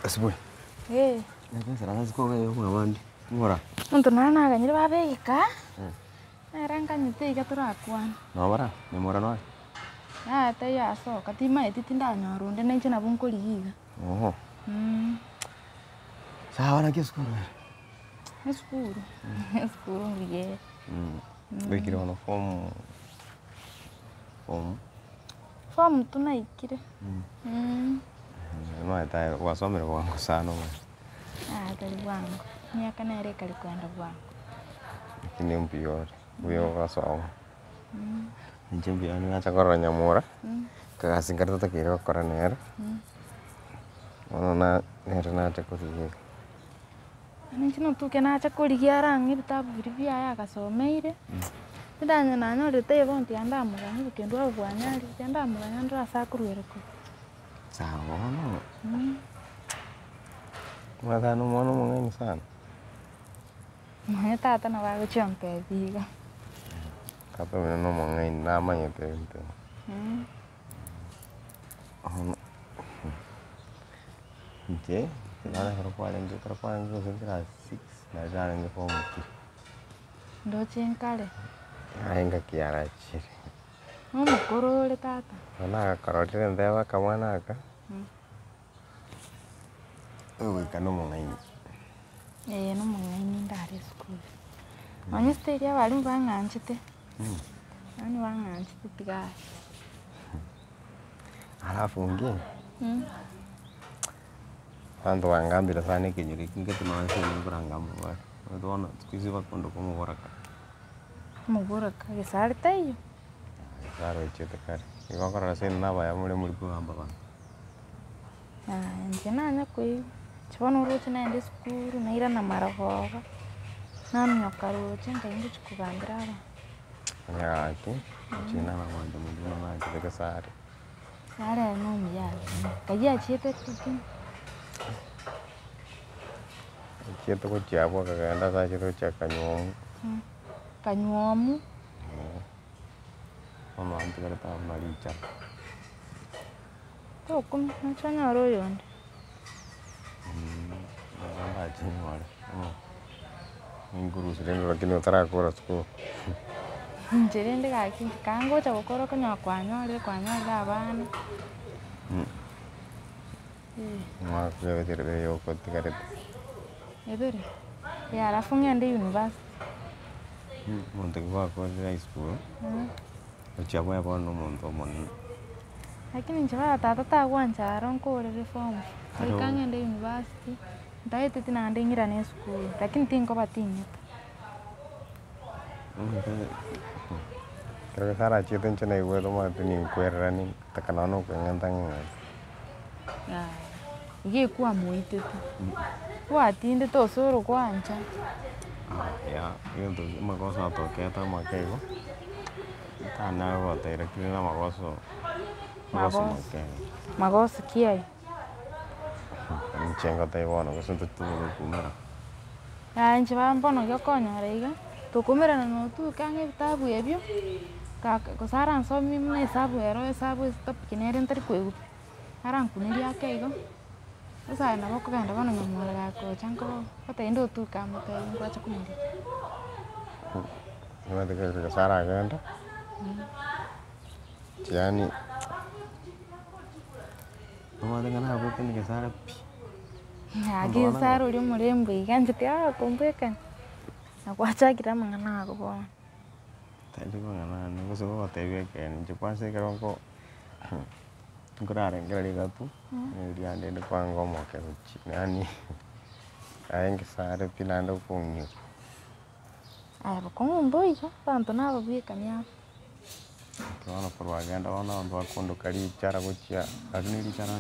Asubuhi. Nasara siko yo mwabandi. Ngora. Muntu nana aganyire babeka. Naranga nyitega turakwana. No bara, ni mora no. Ate yaso katima etitinda nyorunde nenche nabunkoli yiga. Oho. Sawa na kiskuru. Eskuru. Eskuru ngiye. Wikire ono form tunaikire. No ita wasomera wangu sana mwe. Kali wangu. Miaka nere kali kwenda wangu. Kini mpio. Uyo waso. Njembi ani acha korra nyamura. Kagasingarta takiro korra nera. Ono na nera na acha koriye. Ninchino tuke na acha koriya rangi bitabu bibya yakasomeire. Ndanya nanyo rete bonti andamura ngikendo abwanyari andamura ndra sakurwereko. Sawa no. Madano mono mongeni sana. Mane tata na bago chompe biga. Kato no mongeni nama yete ente. Nje, nada terpaling sentra 6 na jana ni form 2. Ndo chenkale. Ainga kiara chiri. Mukoro le tata. Na karotire ndewa kamwana aka. Uwe kano mongeni. No mongeni ndari school. Onye steria bali banganchite. Ani banganchite tiga. Alafu ngi. Tanto wangambira sana kinyuri kingeti manse ni kurangamu wa. Ndona tikuzi bakondo kumugoraka. Mugoraka gesari tayo. Claro, chete kare. Igokora sen na baya muri muri kugamba bana. Nje nanya kwi. Chibono ruche na ende school na ira na marahoga. Nani nyokaruche ngaindi chikugambira aba. Nyaki. China na mwanda muduna na chete sare. Sare no miyala. Kaya chete kuki. Chete ko chiabo kagenda sa chete chakanyom. Kanywomu. Mama antu kare ta maricha. To kum na chanya ro yonde. Nanda chini wale. Nguru sirendo lakini utara kora school. Njirende kaki kango cha gukora kanya kwanyore abana. Mwa kulewe tere yo koti kare. Ebere. Ya alafu ngende university. Monte kwa high school. Uchiabo ya bono monto moni. Lakini njaba tata wancha ronko le reform. Ngende university. Ndaite tina ngira ne school. Lakini tinko batinye. Creo que Sara chete nchena iguedo ma tini kwera ni takanano kwengantanga. Ige kuwa muitete. Watinde to soro kwancha. Ya, yo ndo makosa atokea makego. Tana wote lakini na makosa. Makosa kiai. Nchenga tai bono ko suntu tu kumera. Nje bambono yokonya reiga. Tukumera na notu kange bitabu ebyo. Ko Sara nsomi mna hesabu stop kinere ntari kwegu. Aran kuniri akeigo. Sasa na bako ganda bano nyamwala gako chanko pata endo tu kama kai ngwa chakumiri. Ngwa de Sara ganda. Yani Mama dengan aku kan ke Sara pi. Agi Sara uri murembo iganje tia kumbeka. Na kwacha kira mangana ako bo. Tadi mangana ni ko so tebe ken Japan se ko ngurare ngari gatu. Ni ande de kwango mo ke uchi. Yani ayen ke Sara pinando punyo. Ai ba como mboi jo tanto na ba bi kamya. Tunaona propaganda wana ndo akondo kali chara kuchia lakini li chara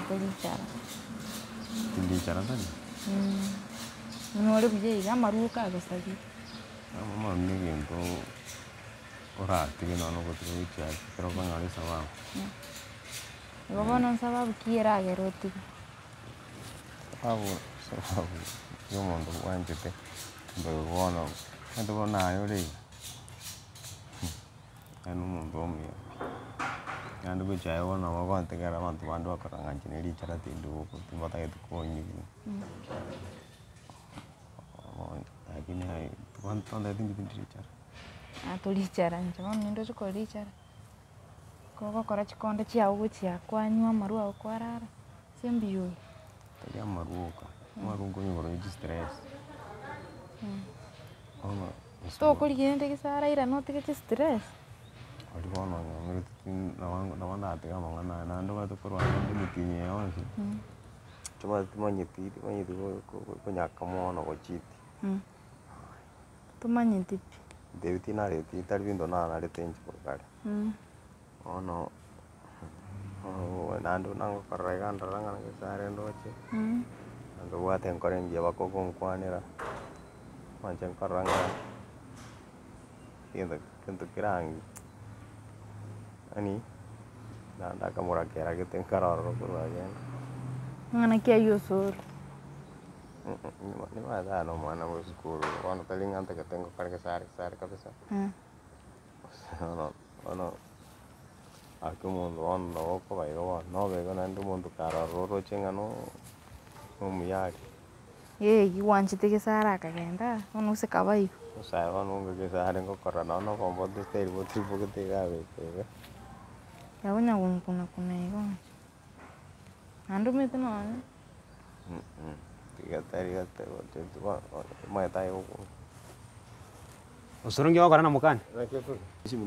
kali chara ndi chara tani nore bije ya maruka gasabi mama nige ndo ora tigi no ko tu chia pero bang ali sawa gobono sababu kiera geroti sababu yo mondo wanjete ndo wono ndo bona yo le anu mondo mi Nandi kuchaye bona wakontekera abantu bandu bakorang'anchine richara tindu timbatagetu konyigine. Lakini hai tonda tindu richara. Turichara njono nindo chikorichara. Kogokora chikonde chiao gochiakwanywa amaru ao kwarara. Simbiyoi. Tari amaruoka. Marungo nyoro ni stress. Ono. Tokurigende gisara ira no tige stress. Ari bono na wanda atega mangana na ndo batukorwa ndi mutinye yonse. Chuma timanyiti ko nyakamono gochiti. Tumanyiti. David na reti tari bindo na retenji porkare. Ono nando nango karaiga ndaranga na gisare ndoche. Ando wate nkorengia bakoko nkwanira. Manchen karanga. Kento kirangi. Ani nanda kamura kera keten kararo kuragenda. Ngana kia yosor. Ni mada no mwana wa skuru. Wana talinganta que tengo karga sare kabisa. Ono aku mundo ono ko bayo no vego nando mundo kararo chengano mumiyari. Iwanchite gisara akagenda ono sekabayo. Usai ono ngesare ngo korana no kombo testeri botripo ketigabe. Yawonya kuna ego. Ando mete no. Tigatari maeta yo. Usoro ngio kora na mukani.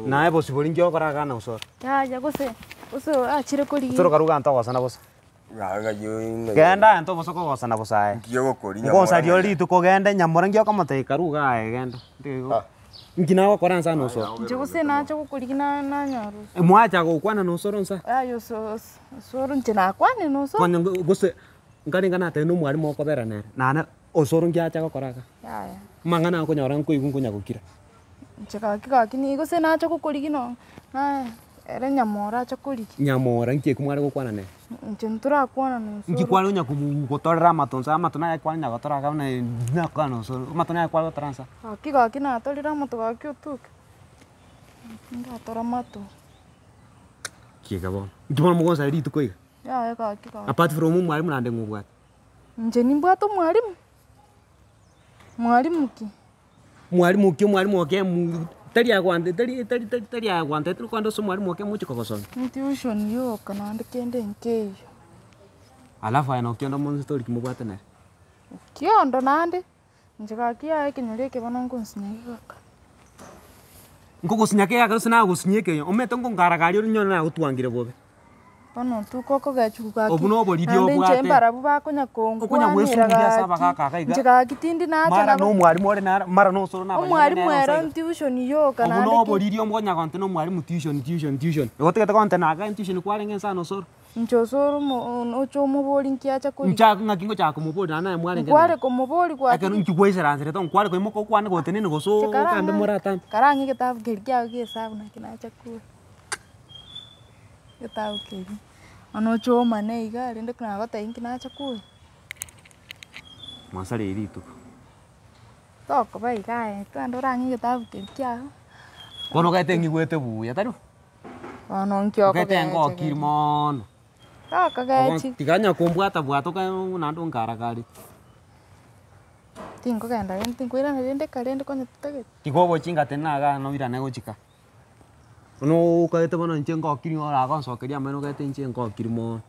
Nae bosi boli ngio kora kana usoro. Ya gose. Uso achire kori. Usoro karuga nto gosa na bosa. Gaga yo inga. Genda nto bosa ko gosa na bosa e. Ngio kori. Ngosa dio li tu ko genda nyamora ngio kama te karuga e genda. Ndigo. Ngina wa kora nsa no usoro. Jogose na cho kori na nyaru. Mwacha go kwana no usoro nsa. Yo soro ntina kwane no usoro. Kwanya gose ngani ngana te no mwari mo ko bera ne. Nana usoro ngia cha ko kora ka. Ya. Mangana ko nyora ko igun ko nyagukira. Chaka kini gose na cho kori kino. Na era nyamora cho kori. Nyamora nkie kumwari go kwana ne. Ntura kwana no usoro. Ngikwalo nya kugotorera matonsa matona ya kwanya gotora ka na kana usoro. Matona ya kwalo transa. Kina tolira moto gakyo tuke. Ngatora mato. Kiega bon. Ndibona mugonsa ri tukoiga. Ya Apart from mwalimu nande ngubwa. Nje nimbwato mwalimu. Mwalimu ki. Mwalimu oke tari agwante tari agwante tu kwando so mwalimu oke mucho kokoson. Tuition yo kana ndikende nkeyo. Alafu ana okiondo mon story kimubwate na. Kiondo nande. Nje gakia ekinyore ke bana ngonsinya gaka. Ngogosinya ke yakasina gosinyeke yo. Ometo ngongaragari uri nyona gutwangire bobe. Bano tukoko gachuka. Obuno bolidio bwate. Nje mbara buba kunya kongo. Okunya wesungiria saba kaka kaiga. Nje gakitindi na mara no mwalimu ore na mara no soro na. Mwalimu era tuition yo kana. Obuno bolidio mgonya konte no mwalimu tuition. Yotekete konte na ga tuition kwale ngensa no soro. Nchosoro ocho muboli nkiacha kuri. Nchaka ngakingo chako muboli na mwale ngene. Kwale ko muboli kwa. Ake nkikwese ranzire to kwale ko imoko kwane ko tenene go so kambe morata. Karangi kitabu kirkia kihesabu na kinacha kuri. Kitabu kiri. Ano choma neiga rende kuna gota ingi nacha kuri. Masare iritu. Toko bai gae twando rangi kitabu kirkia. Kono gaite ngigwete buya taru. Ano nkyo ko gaite ngo kirmon. Toko gachi. Tiganya kumbwata bwato ka nando ngaragari. Tingo genda tinkwira na rende karende konya tutage. Tigobo chinga tena ga no ira nego chika. No gaite bono nchengo kirimo ra gonso keria meno gaite nchengo kirmo.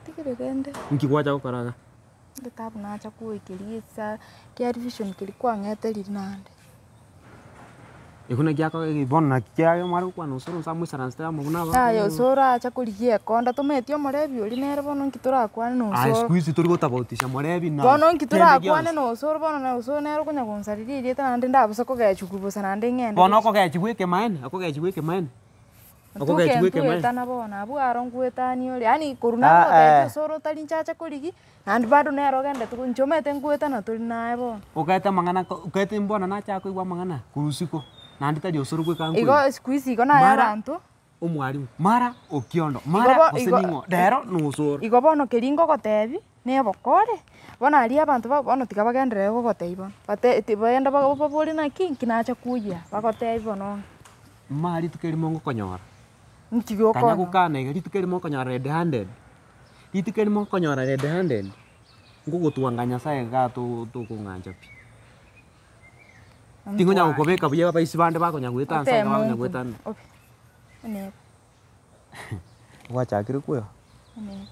Tigire rende. Nkigwacha ukaraga. Kitabu nacha kuikirisa kia revision kilikuwa ngete linande. Ikuna kia ko bona kia yo maru kwa no soro sa musara nsta mo na ba. Yo sora acha kurigie konda tumetio morebi uri nere bono nkitura kwane no soro. Squeeze turi gotabautisha morebi na. Bono nkitura kwane no soro bono na usoro nero kunya konsariri ta nande ndabusa ko gachu kubusa nande ngende. Bono ko gachu gweke maene, ako gachu gweke maene. Ako gachu gweke maene. Tana bona abu aron kwetani ori yani kuruna ko gachu soro tali chacha kurigi and bado nero gende tukunchomete nkwetana tuli nae bono. Ukaita mangana ukaita mbona na cha ko igwa mangana kurusiko. Nandi tadi osoro kwe kangu. Igo squeeze igo na yarantu. Omwalimu mara okiondo mara oseningo dero no osoro. Igo bono keringo gotebi ne bokore. Bona ali abantu bono tikabagendere gogoteiba. Bate tibenda bagobori na kinki nacha kuya bagotebi bono. Mari tukeri mongo konyora. Nchigyo Kanya kono. kukane ga ditukeri mo kanya red handed. Ditukeri mo kanya red handed. Ngugo tuanganya saya ga tu kunganja pi. Tingo nya ukobeka buye baba isibande bako nyagweta Ote nsanga bako Mungu. nyagweta. Opi. Ene. Wacha akiri kuyo. Ene.